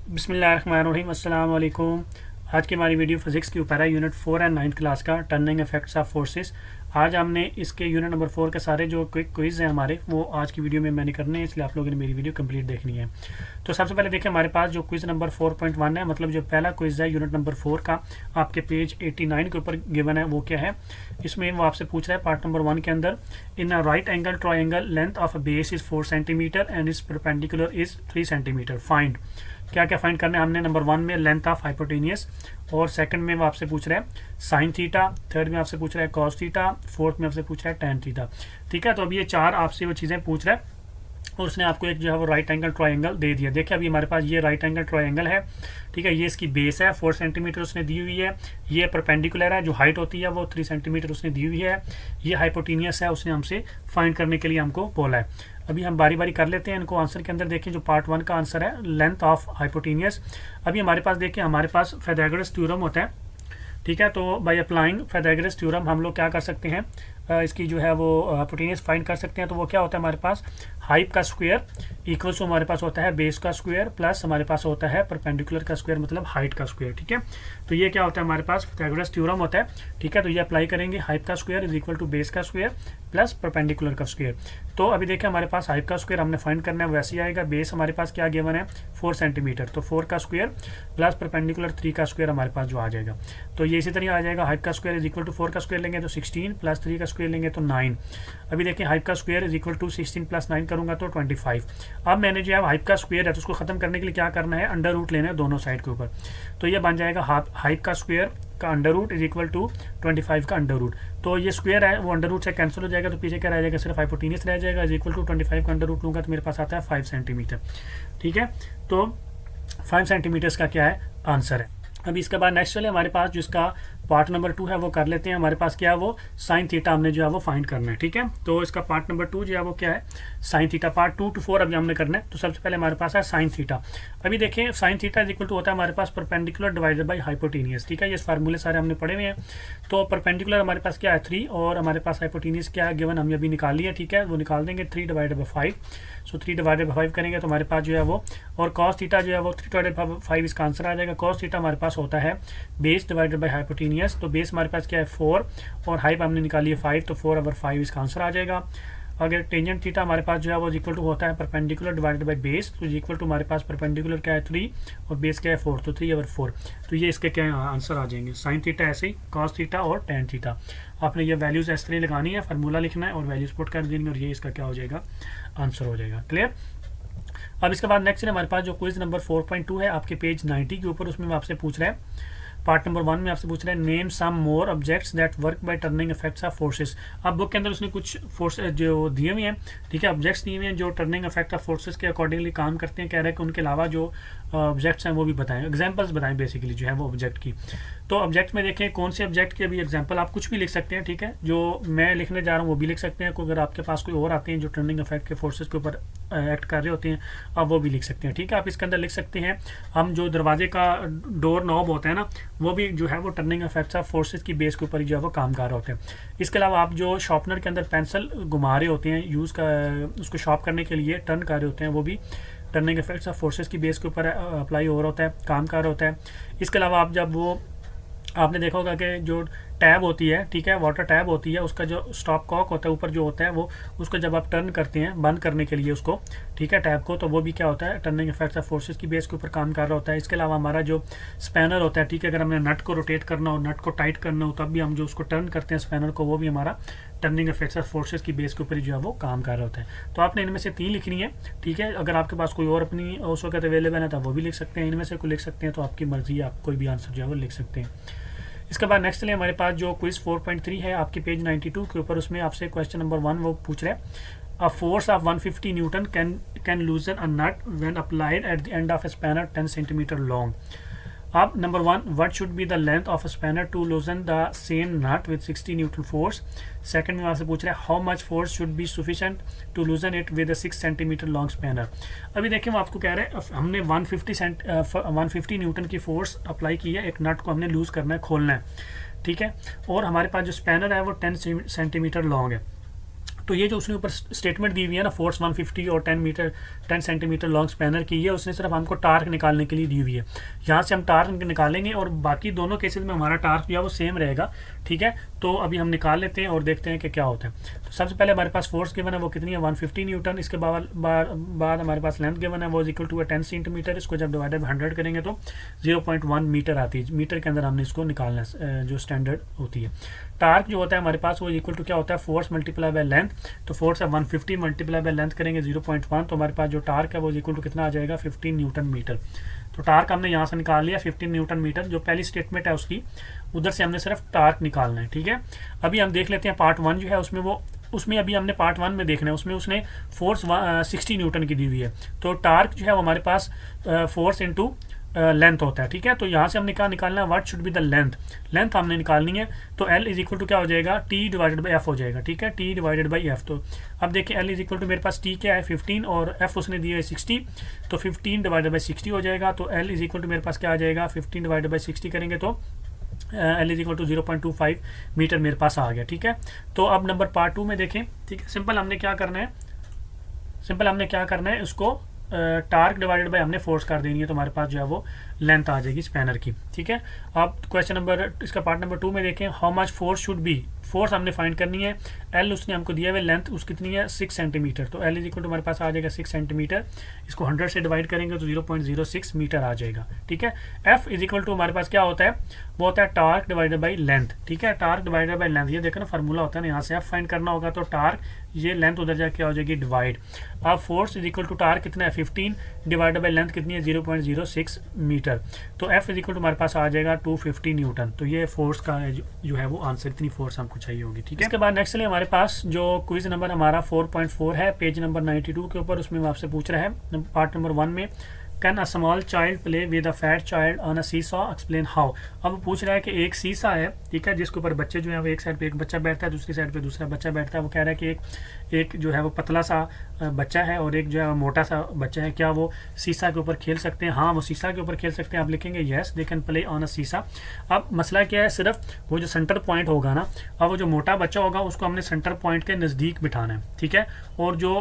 बिस्मिल्लाहिर्रहमानिर्रहीम अस्सलाम वालेकुम। आज की हमारी वीडियो फिज़िक्स के ऊपर है यूनिट 4 एंड 9th क्लास का टर्निंग इफेक्ट्स ऑफ फोर्सेस। आज हमने इसके यूनिट नंबर 4 के सारे जो क्विक क्विज़ हैं हमारे वो आज की वीडियो में मैंने करने हैं, इसलिए आप लोगों ने मेरी वीडियो कंप्लीट देखनी है। तो सबसे पहले देखिए हमारे पास जो क्विज़ नंबर 4.1 है, मतलब जो पहला क्विज़ है यूनिट नंबर 4 का, आपके पेज 89 के ऊपर गिवन है। वो क्या है, इसमें वो आपसे पूछ रहा है पार्ट नंबर 1 के अंदर, in a right angle triangle length of a base is 4 centimetre and is perpendicular is 3 centimetre, find. क्या क्या फाइंड करना है हमने, नंबर 1 में लेंथ ऑफ हाइपोटेनियस, और सेकंड में वो आपसे पूछ रहा है साइन थीटा, थर्ड में आपसे पूछ रहा है कॉस थीटा, फोर्थ में आपसे पूछ रहा है टेन थीटा। ठीक है, तो अभी ये चार आपसे वो चीज़ें पूछ रहा है और उसने आपको एक जो है वो राइट एंगल ट्रायंगल दे दिया। देखिए अभी हमारे पास ये राइट एंगल ट्रायंगल है, ठीक है, ये इसकी बेस है 4 सेंटीमीटर उसने दी हुई है, ये परपेंडिकुलर है, जो हाइट होती है वो 3 सेंटीमीटर उसने दी हुई है, ये हाइपोटेनियस है, उसने हमसे फाइंड करने के लिए हमको बोला है। अभी हम बारी बारी कर लेते हैं इनको। आंसर के अंदर देखें जो पार्ट 1 का आंसर है लेंथ ऑफ हाइपोटेनियस। अभी हमारे पास देखिए हमारे पास पाइथागोरस थ्योरम होता है, ठीक है, तो बाय अप्लाइंग पाइथागोरस थ्योरम हम लोग क्या कर सकते हैं, इसकी जो है वो हाइपोटेनियस फाइंड कर सकते हैं। तो वो क्या होता है हमारे पास, हाइप का स्क्वायर इक्वल्स टू हमारे पास होता है बेस का स्क्वायर प्लस हमारे पास होता है परपेंडिकुलर का स्क्वायर, मतलब हाइट का स्क्वायर। ठीक है, तो ये क्या होता है हमारे पास पाइथागोरस थ्योरम होता है। ठीक है, तो ये अप्लाई करेंगे, हाइप का square is equal to base का स्क्वायर प्लस परपेंडिकुलर का स्क्वायर। तो अभी देखिए हमारे पास हाइप का स्क्वायर हमने फाइंड करना है, वैसे ही आएगा। बेस हमारे पास क्या गिवन है 4 सेंटीमीटर, तो 4 का स्क्वायर प्लस परपेंडिकुलर 3 का स्क्वायर हमारे पास जो आ जाएगा। तो ये इसी तरह आ जाएगा, हाइप का स्क्वायर इज इक्वल टू 4 का स्क्वायर लेंगे तो 16 प्लस 3 का स्क्वायर लेंगे तो 9। अभी देखिए हाइप का square is equal to 16 plus 9 करूंगा तो 25। अब मैंने जो है हाइप का स्क्वायर है तो उसको खत्म करने के लिए क्या करना है, अंडर रूट लेना है दोनों साइड के ऊपर। तो ये बन जाएगा हाइप का स्क्वायर का under root is equal to 25 का अंडर रूट। तो ये स्क्वायर है वो अंडर रूट से कैंसिल हो जाएगा, तो पीछे क्या रह जाएगा, सिर्फ हाइपोटेनियस रह जाएगा। इज इक्वल टू 25 का अंडर रूट लूंगा तो मेरे पास आता है 5 सेंटीमीटर। ठीक है, तो 5 सेंटीमीटर्स का क्या है आंसर है। अभी इसके बाद नेक्स्ट चले हमारे पास जिसका पार्ट नंबर 2 है वो कर लेते हैं। हमारे पास क्या है वो साइन थीटा हमने जो है वो फाइंड करना है। ठीक है, तो इसका पार्ट नंबर 2 जो है वो क्या है, साइन थीटा। पार्ट 2 to 4 अभी हमने करना है। तो सबसे पहले हमारे पास है साइन थीटा। अभी देखें sine theta is equal to होता है हमारे पास परपेंडिकुलर डिवाइडेड बाई हाइपोटेनियस। ठीक है, ये फार्मूले सारे हमने पढ़े हुए हैं। तो परपेंडिकुलर हमारे पास क्या है 3 और हमारे पास हाइपोटेनियस क्या है गिवन, हमने अभी निकाल लिया। ठीक है, वो निकाल देंगे 3 divided by 5। So 3 divided by 5 करेंगे तो हमारे पास जो है वो, और कॉस थीटा जो है वो 3 डिवाइडेड बाई 5 इसका आंसर आ जाएगा। कॉस थीटा हमारे पास होता है बेस डिवाइडेड बाई हाइपोटेनियस। तो बेस हमारे पास क्या है 4 और हाइप हमने निकाली है 5, तो 4 ओवर 5 इसका आंसर आ जाएगा। अगर टेंजेंट थीटा हमारे पास जो है वो इक्वल टू होता है परपेंडिकुलर डिवाइडेड बाई बेस, तो इक्वल टू हमारे पास परपेंडिकुलर क्या है 3 और बेस क्या है 4, तो 3 ओवर 4। तो ये इसके क्या आंसर आ जाएंगे, साइन थीटा ऐसे ही, कॉस थीटा और टेन थीटा। आपने ये वैल्यूज इस तरह लगानी है, फार्मूला लिखना है और वैल्यूज पुट कर देंगे और ये इसका क्या हो जाएगा आंसर हो जाएगा। क्लियर। अब इसके बाद नेक्स्ट है हमारे पास जो क्विज नंबर 4.2 है आपके पेज 90 के ऊपर, उसमें आपसे पूछ रहा है पार्ट नंबर 1 में आपसे पूछ रहे हैं name some more objects that work by turning effects of forces. अब बुक के अंदर उसने कुछ फोर्स जो दिए हुए हैं, ठीक है, ऑब्जेक्ट्स दिए हुए हैं जो टर्निंग इफेक्ट ऑफ फोर्सेस के अकॉर्डिंगली काम करते हैं। कह रहे हैं कि उनके अलावा जो ऑब्जेक्ट्स हैं वो भी बताएं, एग्जांपल्स बताएं बेसिकली जो है वो ऑब्जेक्ट की। तो ऑब्जेक्ट में देखें कौन से ऑब्जेक्ट के अभी एग्जांपल आप कुछ भी लिख सकते हैं। ठीक है, जो मैं लिखने जा रहा हूँ वो भी लिख सकते हैं, अगर आपके पास कोई और आते हैं जो टर्निंग इफेक्ट के फोर्सेस के ऊपर एक्ट कर रहे होते हैं आप वो भी लिख सकते हैं। ठीक है, आप इसके अंदर लिख सकते हैं हम जो दरवाजे का डोर नॉब होता है ना, वो भी जो है वो टर्निंग इफेक्ट्स ऑफ फोर्सेस की बेस के ऊपर ही जो है वो काम कर रहे होते हैं। इसके अलावा आप जो शार्पनर के अंदर पेंसिल घुमा रहे होते हैं यूज़ का उसको शार्प करने के लिए टर्न कर रहे होते हैं, वो भी टर्निंग इफेक्ट्स ऑफ फोर्सेस की बेस के ऊपर अप्लाई हो रहा होता है, काम कर रहा होता है। इसके अलावा आप जब वो आपने देखा होगा कि जो टैब होती है, ठीक है, वाटर टैब होती है, उसका जो स्टॉप कॉक होता है ऊपर जो होता है वो, उसको जब आप टर्न करते हैं बंद करने के लिए उसको, ठीक है, टैब को, तो वो भी क्या होता है टर्निंग इफेक्ट्स ऑफ फोर्सेस की बेस के ऊपर काम कर रहा होता है। इसके अलावा हमारा जो स्पैनर होता है, ठीक है, अगर हमने नट को रोटेट करना हो, नट को टाइट करना हो, तब भी हम जो उसको टर्न करते हैं स्पैनर को, वो भी हमारा टर्निंग इफेक्ट्स ऑफ फोर्सेस की बेस के ऊपर जो है वो काम कर रहा होता है। तो आपने इनमें से 3 लिखनी है। ठीक है, अगर आपके पास कोई और अपनी उस वक्त अवेलेबल है तो वो भी लिख सकते हैं, इनमें से कोई लिख सकते हैं, तो आपकी मर्जी है, आप कोई भी आंसर जो है वो लिख सकते हैं। इसके बाद नेक्स्ट लिए हमारे पास जो क्विज 4.3 है आपके पेज 92 के ऊपर, उसमें आपसे क्वेश्चन नंबर 1 वो पूछ रहे हैं a force of 150 newton can loosen a nut when applied at the end of a spanner 10 centimetre long. अब number 1, what should be the length of a spanner to loosen the same nut with 60 newton force. Second में आपसे पूछ रहे हैं how much force should be sufficient to loosen it with a 6 centimetre long spanner. अभी देखिए वो आपको कह रहे हैं हमने 150 न्यूटन की फोर्स अप्लाई की है, एक नट को हमने लूज करना है, खोलना है। ठीक है, और हमारे पास जो स्पैनर है वो 10 सेंटीमीटर लॉन्ग है। तो ये जो उसने ऊपर स्टेटमेंट दी हुई है ना, फोर्स 150 और 10 सेंटीमीटर लॉन्ग स्पैनर की, ये उसने सिर्फ हमको टार्क निकालने के लिए दी हुई है। यहाँ से हम टार्क निकालेंगे और बाकी दोनों केसेस में हमारा टार्क जो है वो सेम रहेगा, ठीक है। तो अभी हम निकाल लेते हैं और देखते हैं कि क्या होता है। तो सबसे पहले हमारे पास फोर्स गिवन है वो कितनी है, 150 न्यूटन। इसके बाद हमारे पास लेंथ गिवन है वो इक्वल टू 10 सेंटीमीटर। इसको जब डिवाइडेड बाय 100 करेंगे तो 0.1 मीटर आती है। मीटर के अंदर हमने इसको निकालना है, जो स्टैंडर्ड होती है। टार्क जो होता है हमारे पास वो इक्वल टू क्या होता है, फोर्स मल्टीप्लाई बाय लेंथ। तो फोर्स है 150 मल्टीप्लाई बाय लेंथ करेंगे 0.1, तो हमारे पास जो टार्क है वो इक्वल टू कितना आ जाएगा, 15 न्यूटन मीटर। तो टार्क हमने यहाँ से निकाल लिया 15 न्यूटन मीटर, जो पहली स्टेटमेंट है उसकी, उधर से हमने सिर्फ टार्क निकालना है, ठीक है। अभी हम देख लेते हैं पार्ट 1 जो है उसमें अभी हमने पार्ट 1 में देखना है, उसमें उसने फोर्स 60 न्यूटन की दी हुई है। तो टार्क जो है वो हमारे पास फोर्स इंटू लेंथ होता है, ठीक है। तो यहाँ से हमने क्या निकालना है, what should be the length हमने निकालनी है। तो L इज इक्वल टू क्या हो जाएगा, T डिवाइडेड बाई F हो जाएगा, ठीक है, T डिवाइडेड बाई F। तो अब देखिए L इज इक्वल टू मेरे पास T क्या है 15 और F उसने दिया है 60, तो 15 डिवाइडेड बाई 60 हो जाएगा। तो L इज इक्वल टू मेरे पास क्या आ जाएगा, 15 डिवाइडेड बाई 60 करेंगे तो L is equal to 0.25 metre मेरे पास आ गया, ठीक है। तो अब नंबर पार्ट 2 में देखें, ठीक है। सिंपल हमने क्या करना है उसको टार्क डिवाइडेड बाय हमने फोर्स कर देनी है, तो हमारे पास जो है वो लेंथ आ जाएगी स्पैनर की, ठीक है। अब क्वेश्चन नंबर इसका पार्ट नंबर 2 में देखें, how much force should B, force हमने फाइंड करनी है। L उसने हमको दिया है, लेंथ उसकी कितनी है 6 सेंटीमीटर। तो L इज इक्वल टू हमारे पास आ जाएगा 6 सेंटीमीटर। इसको 100 से डिवाइड करेंगे तो 0.06 मीटर आ जाएगा, ठीक है। F इज इक्वल टू हमारे पास क्या होता है, वो होता है टार्क डिवाइडेड बाई लेंथ, ठीक है। टार्क डिवाइडेड बाई लेंथ, ये देखो ना फार्मूला होता है ना, यहाँ से F फाइंड करना होगा तो टार्क, ये लेंथ उधर जाके क्या हो जाएगी, डिवाइड। अब force is equal to torque कितना है 15 डिवाइडेड बाई लेंथ कितनी है 0.06 मीटर। तो F इज इक्वल टू हमारे पास आ जाएगा 250 न्यूटन। तो ये फोर्स का जो है वो आंसर, इतनी फोर्स हमको चाहिए होगी, ठीक है। इसके बाद नेक्स्ट चलिए हमारे पास जो क्विज नंबर हमारा 4.4 है, पेज नंबर 92 के ऊपर, उसमें आपसे पूछ रहा है पार्ट नंबर 1 में, can a small child play with a fat child on a seesaw, explain how. अब पूछ रहा है कि एक सीसा है, ठीक है, जिसके ऊपर बच्चे जो है वो एक साइड पे एक बच्चा बैठता है, दूसरी साइड पे दूसरा बच्चा बैठता है। वो कह रहा है कि एक जो है वो पतला सा बच्चा है और एक जो है मोटा सा बच्चा है, क्या वो सीसा के ऊपर खेल सकते हैं। हाँ, वो सीसा के ऊपर खेल सकते हैं। आप लिखेंगे yes they can play on a सीसा। अब मसला क्या है, सिर्फ वो जो सेंटर पॉइंट होगा ना, अब वो जो मोटा बच्चा होगा उसको हमने सेंटर पॉइंट के नज़दीक बिठाना है, ठीक है। और जो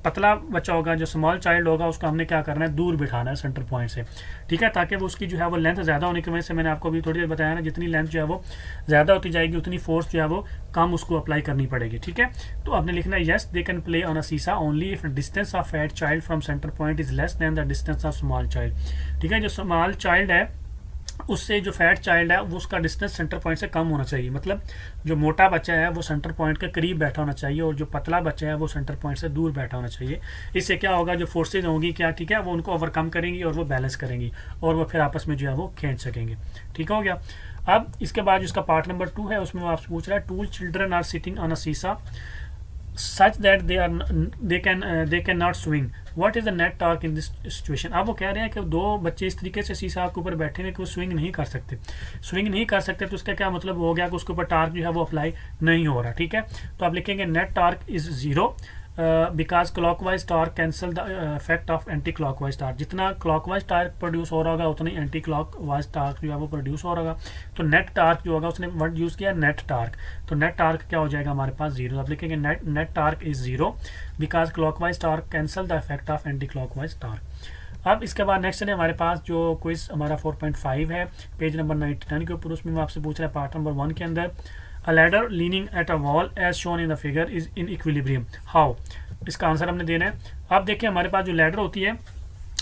पतला बच्चा होगा, जो स्मॉल चाइल्ड होगा, उसको हमने क्या करना है, दूर बिठाना है सेंटर पॉइंट से, ठीक है, ताकि वो उसकी जो है वो लेंथ ज़्यादा होने की वजह से, मैंने आपको अभी थोड़ी देर बताया ना, जितनी लेंथ जो है वो ज़्यादा होती जाएगी उतनी फोर्स जो है वो कम उसको अप्लाई करनी पड़ेगी, ठीक है। तो आपने लिखना है yes they can play on a seesaw only if distance of fat child from centre point is less than the distance of small child, ठीक है। जो स्मॉल चाइल्ड है उससे जो फैट चाइल्ड है वो उसका डिस्टेंस सेंटर पॉइंट से कम होना चाहिए। मतलब जो मोटा बच्चा है वो सेंटर पॉइंट के करीब बैठा होना चाहिए और जो पतला बच्चा है वो सेंटर पॉइंट से दूर बैठा होना चाहिए। इससे क्या होगा, जो फोर्सेज होंगी क्या, ठीक है, वो उनको ओवरकम करेंगी और वो बैलेंस करेंगी और वो फिर आपस में जो है वो खींच सकेंगे, ठीक हो गया। अब इसके बाद जिसका पार्ट नंबर 2 है उसमें आपसे पूछ रहा है, two children are sitting on a seesaw such that they can not swing, what is the net torque in this situation। अब वो कह रहे हैं कि दो बच्चे इस तरीके से सीसा के ऊपर बैठे हैं कि वो स्विंग नहीं कर सकते। तो उसका क्या मतलब हो गया कि उसके ऊपर टार्क जो है वो अप्लाई नहीं हो रहा, ठीक है। तो आप लिखेंगे net torque is 0 because clockwise torque cancel the effect of anti clockwise torque. जितना क्लॉकवाइज टार्क प्रोड्यूस हो रहा होगा उतना ही एंटी क्लॉकवाइज टार्क जो है वो प्रोड्यूस हो रहा होगा। तो नेट टार्क जो होगा, उसने वर्ड यूज़ किया नेट टार्क, तो नेट टार्क क्या हो जाएगा हमारे पास 0। आप लिखेंगे net torque is 0 because clockwise torque cancel the effect of anti clockwise torque. अब इसके बाद नेक्स्ट है हमारे पास जो क्विज हमारा 4.5 है, पेज नंबर 99 के ऊपर, उसमें आपसे पूछ रहा है पार्ट नंबर 1 के अंदर, A ladder leaning at a wall as shown in the figure is in equilibrium. How? इसका आंसर हमने देना है। अब देखिए हमारे पास जो लैडर होती है,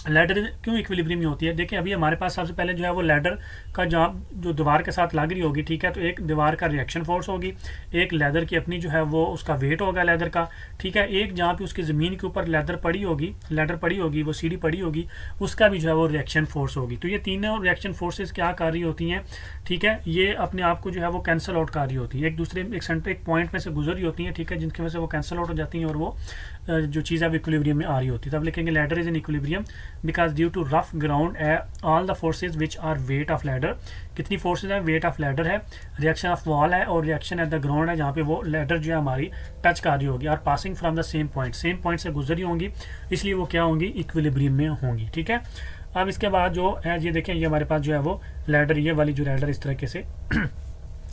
लैडर क्यों इक्विलिब्रियम में होती है। देखिए अभी हमारे पास सबसे पहले जो है वो लैडर का जो दीवार के साथ लग रही होगी, ठीक है, तो एक दीवार का रिएक्शन फोर्स होगी, एक लेदर की अपनी जो है वो उसका वेट होगा लेदर का, ठीक है। एक जहाँ पे उसकी ज़मीन के ऊपर लैडर पड़ी होगी, वो सीढ़ी पड़ी होगी, उसका भी जो है वो रिएक्शन फोर्स होगी। तो ये तीनों रिएक्शन फोर्सेस क्या कर रही होती हैं, ठीक है, ये अपने आप को जो है वो कैंसिल आउट कर रही होती है, एक दूसरे एक पॉइंट में से गुजर रही होती हैं, ठीक है, जिनकी वजह से वो कैंसिल आउट हो जाती हैं और वो जो चीज़ है इक्विलिब्रियम में आ रही होती है। तब लिखेंगे ladder is in equilibrium because due to rough ground all the forces which are weight of ladder. कितनी फोर्सेज है, वेट ऑफ लैडर है, रिएक्शन ऑफ वॉल है और रिएक्शन एट द ग्राउंड है, जहाँ पे वो लैडर जो है हमारी टच कर रही होगी और passing from the same point से गुजरी होंगी, इसलिए वो क्या होंगी, इक्विलिब्रियम में होंगी, ठीक है। अब इसके बाद जो है ये देखें, ये हमारे पास जो है वो लैडर, ये वाली जो लैडर इस तरीके से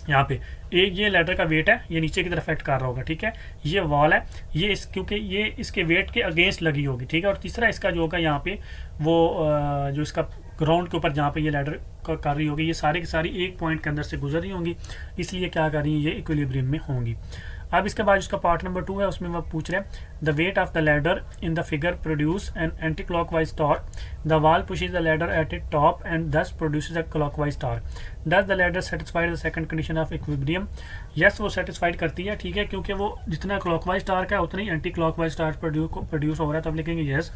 यहाँ पे ये लैडर का वेट है, ये नीचे की तरफ एक्ट कर रहा होगा, ठीक है। ये वॉल है, ये क्योंकि ये इसके वेट के अगेंस्ट लगी होगी, ठीक है। और तीसरा इसका जो होगा यहाँ पे वो जो इसका ग्राउंड के ऊपर जहाँ पे ये लैडर कर रही होगी, ये सारी की सारी एक पॉइंट के अंदर से गुजर रही होंगी, इसलिए क्या कर रही है, ये इक्विलिब्रियम में होंगी। अब इसके बाद इसका पार्ट नंबर 2 है, उसमें वह पूछ रहे हैं the weight of the ladder in the figure produce an anti clockwise torque, the wall pushes the ladder at it top and thus produces a clockwise torque, does the ladder satisfied the second condition of equilibrium. Yes, वो satisfied करती है, ठीक है, क्योंकि वो जितना clockwise torque है उतना ही एंटी क्लॉकवाइज टॉर्क प्रोड्यूस हो रहा है। तो अब लिखेंगे yes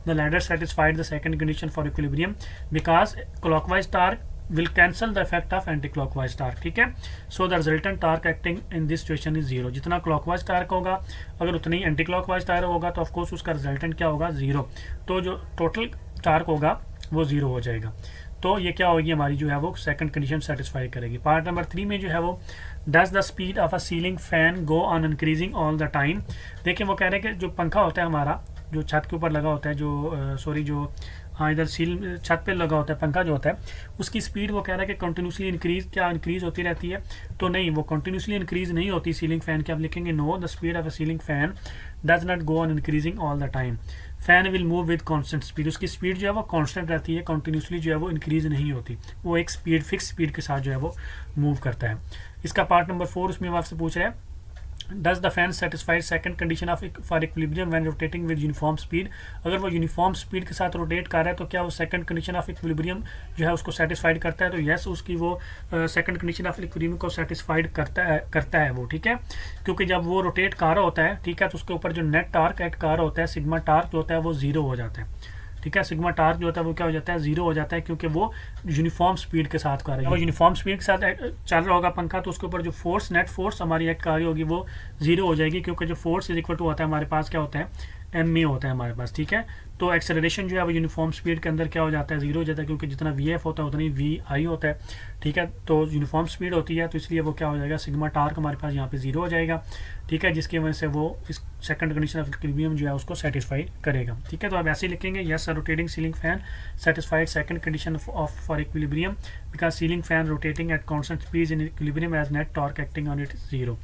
the ladder satisfied the second condition for equilibrium because clockwise torque will cancel the effect of anti-clockwise torque, ठीक है। so the resultant torque acting in this situation is 0। जितना clockwise torque होगा अगर उतना ही anti clockwise torque होगा तो of course उसका resultant क्या होगा, 0। तो जो total torque होगा वो 0 हो जाएगा। तो ये क्या होगी हमारी जो है वो सेकंड कंडीशन सेटिस्फाई करेगी। पार्ट नंबर 3 में जो है वो does the speed of a ceiling fan go on increasing all the time. देखिए वो कह रहे हैं कि जो पंखा होता है हमारा जो छत के ऊपर लगा होता है, जो हाँ इधर सील छत पे लगा होता है पंखा जो होता है, उसकी स्पीड वो कह रहा है कि कंटिन्यूसली इंक्रीज होती रहती है। तो नहीं, वो कंटिन्यूसली इंक्रीज नहीं होती सीलिंग फैन की। आप लिखेंगे know the speed of a ceiling fan does not go on increasing all the time, fan will move with constant speed. उसकी स्पीड जो है वो कांस्टेंट रहती है, कंटिन्यूसली जो है वो इंक्रीज नहीं होती, वो एक स्पीड फिक्स स्पीड के साथ जो है वो मूव करता है। इसका पार्ट नंबर 4 उसमें आपसे पूछ रहे हैं does the fan satisfied second condition of for equilibrium when rotating with uniform speed. अगर वो यूनिफॉर्म स्पीड के साथ रोटेट कर रहा है तो क्या वो सेकंड कंडीशन ऑफ इक्विलिब्रियम जो है उसको सेटिस्फाइड करता है। तो यस, उसकी वो सेकंड कंडीशन ऑफ इक्विलिब्रियम को सेटिस्फाइड करता है वो, ठीक है। क्योंकि जब वो रोटेट कर रहा होता है, ठीक है, तो उसके ऊपर जो नेट टार्क एक्ट कर रहा होता है, सिग्मा टार्क जो होता है वो 0 हो जाता है, ठीक है। सिग्मा टार्क जो होता है वो क्या हो जाता है, 0 हो जाता है, क्योंकि वो यूनिफॉर्म स्पीड के साथ कर रही है। वो यूनिफॉर्म स्पीड के साथ चल रहा होगा पंखा तो उसके ऊपर जो फोर्स नेट फोर्स हमारी एक्ट कर रही होगी वो 0 हो जाएगी, क्योंकि जो फोर्स इज इक्वल टू होता है हमारे पास क्या होता है, एम ए होता है हमारे पास, ठीक है। तो एक्सेलरेशन जो है वो यूनिफॉर्म स्पीड के अंदर क्या हो जाता है, 0 हो जाता है, क्योंकि जितना वी एफ होता है उतना ही वी आई होता है, ठीक है। तो यूनिफॉर्म स्पीड होती है तो इसलिए वो क्या हो जाएगा, सिग्मा टार्क हमारे पास यहाँ पे 0 हो जाएगा, ठीक है, जिसकी वजह से वो इस सेकंड कंडीशन ऑफ इक्विलिब्रियम जो है उसको सेटिस्फाई करेगा, ठीक है। तो आप ऐसे ही लिखेंगे yes rotating ceiling fan satisfied second condition of for equilibrium because ceiling fan rotating at constant speed in equilibrium as net torque acting on it 0,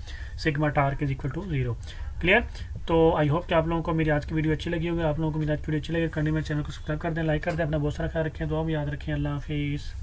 sigma torque is equal to 0। Clear. तो I hope कि आप लोगों को मेरी आज की video अच्छी लगी होगी। आप लोगों को मेरी आज की वीडियो अच्छी लगी करने में चैनल को सब्सक्राइब कर दें, लाइक कर दें, अपना बहुत सारा ख्याल रखें, दुआ में याद रखें। अल्लाह हाफिज़।